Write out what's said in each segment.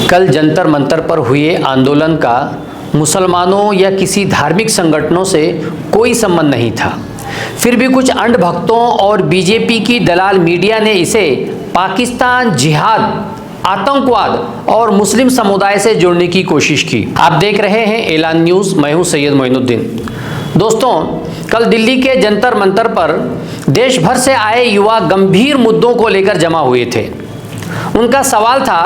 कल जंतर मंतर पर हुए आंदोलन का मुसलमानों या किसी धार्मिक संगठनों से कोई संबंध नहीं था। फिर भी कुछ अंध भक्तों और बीजेपी की दलाल मीडिया ने इसे पाकिस्तान, जिहाद, आतंकवाद और मुस्लिम समुदाय से जोड़ने की कोशिश की। आप देख रहे हैं एलान न्यूज़, मैं हूं सैयद मोइनुद्दीन। दोस्तों, कल दिल्ली के जंतर मंतर पर देश भर से आए युवा गंभीर मुद्दों को लेकर जमा हुए थे। उनका सवाल था,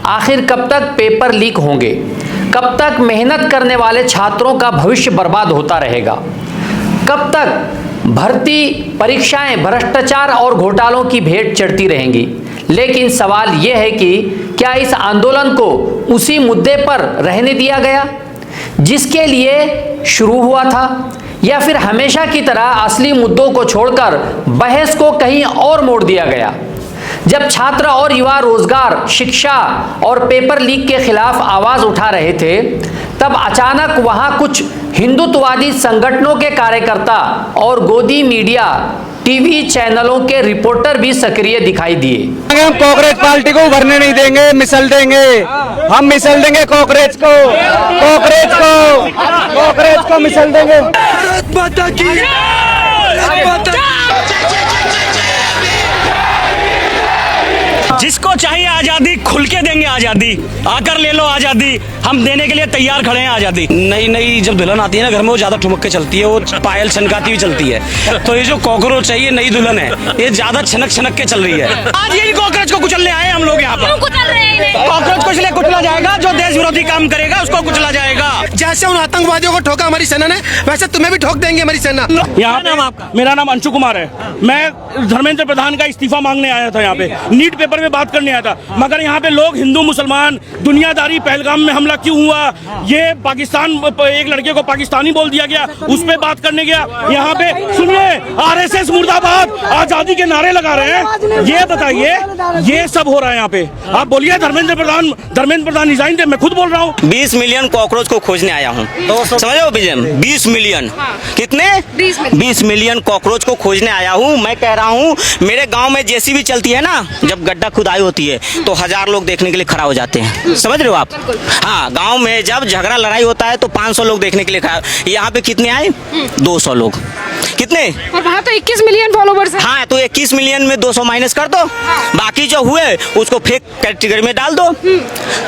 आखिर कब तक पेपर लीक होंगे? कब तक मेहनत करने वाले छात्रों का भविष्य बर्बाद होता रहेगा? कब तक भर्ती परीक्षाएं भ्रष्टाचार और घोटालों की भेंट चढ़ती रहेंगी? लेकिन सवाल यह है कि क्या इस आंदोलन को उसी मुद्दे पर रहने दिया गया जिसके लिए शुरू हुआ था, या फिर हमेशा की तरह असली मुद्दों को छोड़कर बहस को कहीं और मोड़ दिया गया? जब छात्र और युवा रोजगार, शिक्षा और पेपर लीक के खिलाफ आवाज उठा रहे थे, तब अचानक वहां कुछ हिंदुत्ववादी संगठनों के कार्यकर्ता और गोदी मीडिया टीवी चैनलों के रिपोर्टर भी सक्रिय दिखाई दिए। हम कांग्रेस पार्टी को उभरने नहीं देंगे, मिसल देंगे, हम मिसल देंगे कांग्रेस को, कांग्रेस को मिसल देंगे। जिसको चाहिए आजादी खुल के देंगे, आजादी आकर ले लो, आजादी हम देने के लिए तैयार खड़े हैं। आजादी नई नई जब दुल्हन आती है ना घर में, वो ज्यादा ठुमक के चलती है, वो पायल छनकाती हुई चलती है। तो ये जो कॉकरोच है, ये नई दुल्हन है, ये ज्यादा छनक छनक के चल रही है। आज यही कॉकरोच को कुचलने आए हम लोग यहाँ पर। कॉकरोच को इसलिए कुचला जाएगा जो देश विरोधी काम करेगा, उसको कुचला जाएगा। जैसे उन आतंकवादियों को ठोका हमारी सेना ने, वैसे तुम्हें भी ठोक देंगे हमारी सेना। यहाँ पे मेरा नाम अंशु कुमार है। मैं धर्मेंद्र प्रधान का इस्तीफा मांगने आया था। यहाँ पे नीट पेपर में बात करने आया था, मगर यहाँ पे लोग हिंदू मुसलमान दुनियादारी, पहलगाम में हमला क्यों हुआ, ये पाकिस्तान, एक लड़के को पाकिस्तानी बोल दिया गया, उस पे बात करने गया। यहाँ पे सुनिए, आरएसएस मुर्दाबाद, आजादी के नारे लगा रहे हैं। ये बताइए, ये सब हो रहा है यहाँ पे। आप बोलिए धर्मेंद्र प्रधान रिजाइन दे। मैं खुद बोल रहा हूँ 20 मिलियन कॉकरोच को खोजने आया हूँ। समझ रहे हो बीजेम? 20 मिलियन। कितने? 20 मिलियन कॉकरोच को खोजने आया हूँ। मैं कह रहा हूँ, मेरे गांव में जेसीबी चलती है ना, जब गड्ढा खुदाई होती है तो 1000 लोग देखने के लिए खड़ा हो जाते हैं। समझ रहे हो आप? हाँ, गांव में जब झगड़ा लड़ाई होता है तो 500 लोग देखने के लिए खड़ा। यहाँ पे कितने आए? 200 लोग। कितने? और वहाँ तो 21 मिलियन फॉलोवर्स हैं। हाँ, तो 21 मिलियन में 200 माइनस कर दो, बाकी जो हुए उसको फेक कैटेगरी में डाल दो।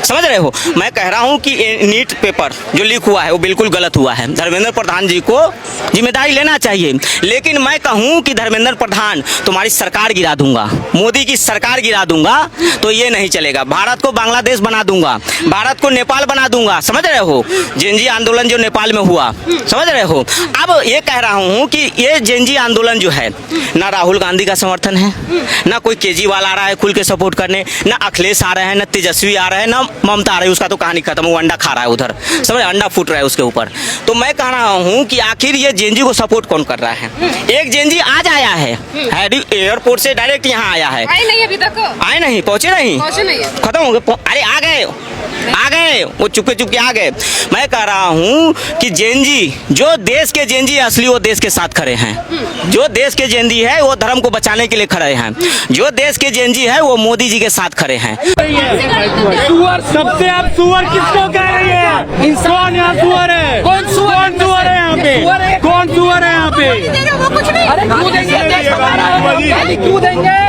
समझ रहे हो? मैं कह रहा हूँ कि नीट पेपर जो लीक हुआ है वो बिल्कुल गलत हुआ है। धर्मेंद्र प्रधान जी को जिम्मेदारी लेना चाहिए। लेकिन मैं कहूँ कि धर्मेंद्र प्रधान, तुम्हारी सरकार गिरा दूंगा, मोदी की सरकार गिरा दूंगा, तो ये नहीं चलेगा। भारत को बांग्लादेश बना दूंगा, भारत को नेपाल बना दूंगा। समझ रहे हो? जेनजी आंदोलन जो नेपाल में हुआ, समझ रहे हो? अब ये कह रहा हूँ कि ये जेनजी आंदोलन जो है, ना राहुल गांधी का समर्थन है, ना कोई केजरीवाल आ रहा है खुल के सपोर्ट करने, ना अखिलेश आ रहे हैं, ना तेजस्वी आ रहे हैं, ना ममता आ रही है। उसका तो कहानी खत्म, वो अंडा खा रहा है उधर, समझ, अंडा फूट रहा है उसके ऊपर। तो मैं कह रहा हूँ कि आखिर ये जेनजी को सपोर्ट कौन कर रहा है? एक जेनजी आज आया है, एयरपोर्ट से डायरेक्ट यहाँ आया है। आए नहीं अभी तक? आए नहीं, पहुंचे नहीं, खत्म हो गए। अरे आ गए, वो चुपके चुपके आ गए। मैं कह रहा हूँ कि जेनजी, जो देश के जेनजी असली, वो देश के साथ खड़े हैं। जो देश के जेनजी है वो धर्म को बचाने के लिए खड़े हैं। जो देश के जेनजी है वो मोदी जी के साथ खड़े हैं। सुअर, सबसे आप सुअर किसको कह रही है? इंसान यहाँ सुअर है। कौन सुअर है यहाँ पे? कौन सुअर है यहाँ पे? अरे क्यों देंगे? क्यों देंगे?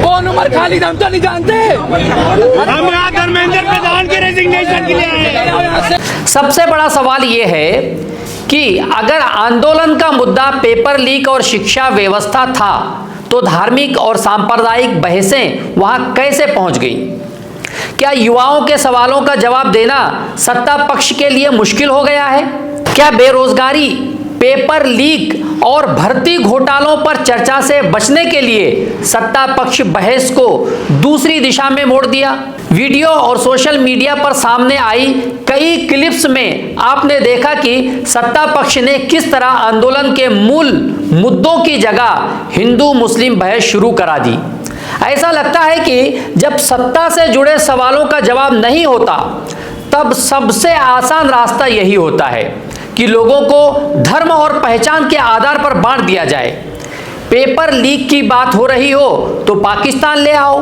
कौन उमर खालिद? हम तो नहीं जानते। हम यहाँ धर्मेंद्र प्रधान के रेजिग्नेशन के लिए आए। सबसे बड़ा सवाल यह है कि अगर आंदोलन का मुद्दा पेपर लीक और शिक्षा व्यवस्था था, तो धार्मिक और सांप्रदायिक बहसें वहां कैसे पहुंच गई? क्या युवाओं के सवालों का जवाब देना सत्ता पक्ष के लिए मुश्किल हो गया है? क्या बेरोजगारी, पेपर लीक और भर्ती घोटालों पर चर्चा से बचने के लिए सत्ता पक्ष बहस को दूसरी दिशा में मोड़ दिया? वीडियो और सोशल मीडिया पर सामने आई कई क्लिप्स में आपने देखा कि सत्ता पक्ष ने किस तरह आंदोलन के मूल मुद्दों की जगह हिंदू मुस्लिम बहस शुरू करा दी। ऐसा लगता है कि जब सत्ता से जुड़े सवालों का जवाब नहीं होता, तब सबसे आसान रास्ता यही होता है कि लोगों को धर्म और पहचान के आधार पर बांट दिया जाए। पेपर लीक की बात हो रही हो तो पाकिस्तान ले आओ,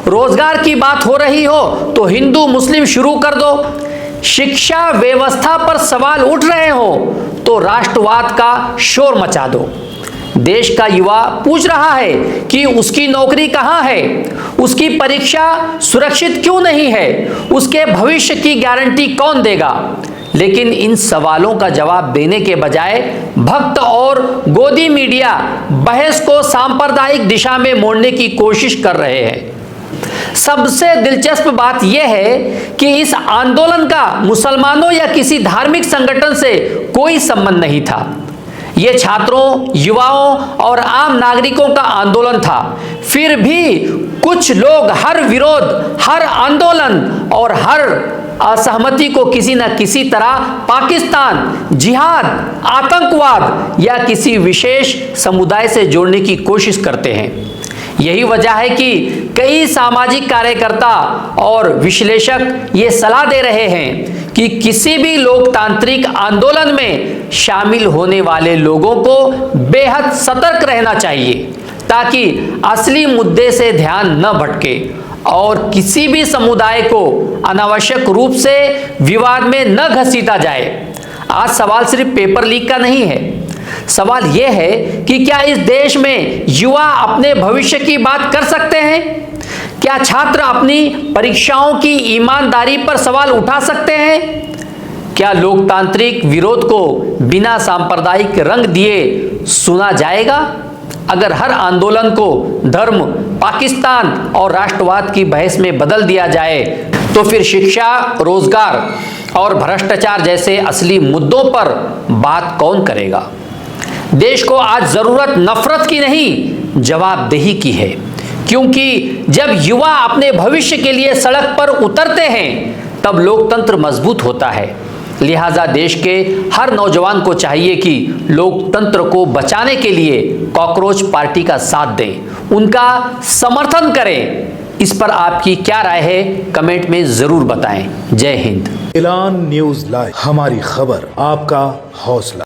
रोजगार की बात हो रही हो तो हिंदू मुस्लिम शुरू कर दो, शिक्षा व्यवस्था पर सवाल उठ रहे हो तो राष्ट्रवाद का शोर मचा दो। देश का युवा पूछ रहा है कि उसकी नौकरी कहां है, उसकी परीक्षा सुरक्षित क्यों नहीं है, उसके भविष्य की गारंटी कौन देगा। लेकिन इन सवालों का जवाब देने के बजाय भक्त और गोदी मीडिया बहस को सांप्रदायिक दिशा में मोड़ने की कोशिश कर रहे हैं। सबसे दिलचस्प बात यह है कि इस आंदोलन का मुसलमानों या किसी धार्मिक संगठन से कोई संबंध नहीं था। यह छात्रों, युवाओं और आम नागरिकों का आंदोलन था। फिर भी कुछ लोग हर विरोध, हर आंदोलन और हर असहमति को किसी न किसी तरह पाकिस्तान, जिहाद, आतंकवाद या किसी विशेष समुदाय से जोड़ने की कोशिश करते हैं। यही वजह है कि कई सामाजिक कार्यकर्ता और विश्लेषक ये सलाह दे रहे हैं कि किसी भी लोकतांत्रिक आंदोलन में शामिल होने वाले लोगों को बेहद सतर्क रहना चाहिए ताकि असली मुद्दे से ध्यान न भटके और किसी भी समुदाय को अनावश्यक रूप से विवाद में न घसीटा जाए। आज सवाल सिर्फ पेपर लीक का नहीं है, सवाल यह है कि क्या इस देश में युवा अपने भविष्य की बात कर सकते हैं? क्या छात्र अपनी परीक्षाओं की ईमानदारी पर सवाल उठा सकते हैं? क्या लोकतांत्रिक विरोध को बिना सांप्रदायिक रंग दिए सुना जाएगा? अगर हर आंदोलन को धर्म, पाकिस्तान और राष्ट्रवाद की बहस में बदल दिया जाए तो फिर शिक्षा, रोजगार और भ्रष्टाचार जैसे असली मुद्दों पर बात कौन करेगा? देश को आज जरूरत नफरत की नहीं, जवाबदेही की है। क्योंकि जब युवा अपने भविष्य के लिए सड़क पर उतरते हैं तब लोकतंत्र मजबूत होता है। लिहाजा देश के हर नौजवान को चाहिए कि लोकतंत्र को बचाने के लिए कॉकरोच पार्टी का साथ दें, उनका समर्थन करें। इस पर आपकी क्या राय है, कमेंट में जरूर बताएं। जय हिंद। ऐलान न्यूज़ लाइव, हमारी खबर, आपका हौसला।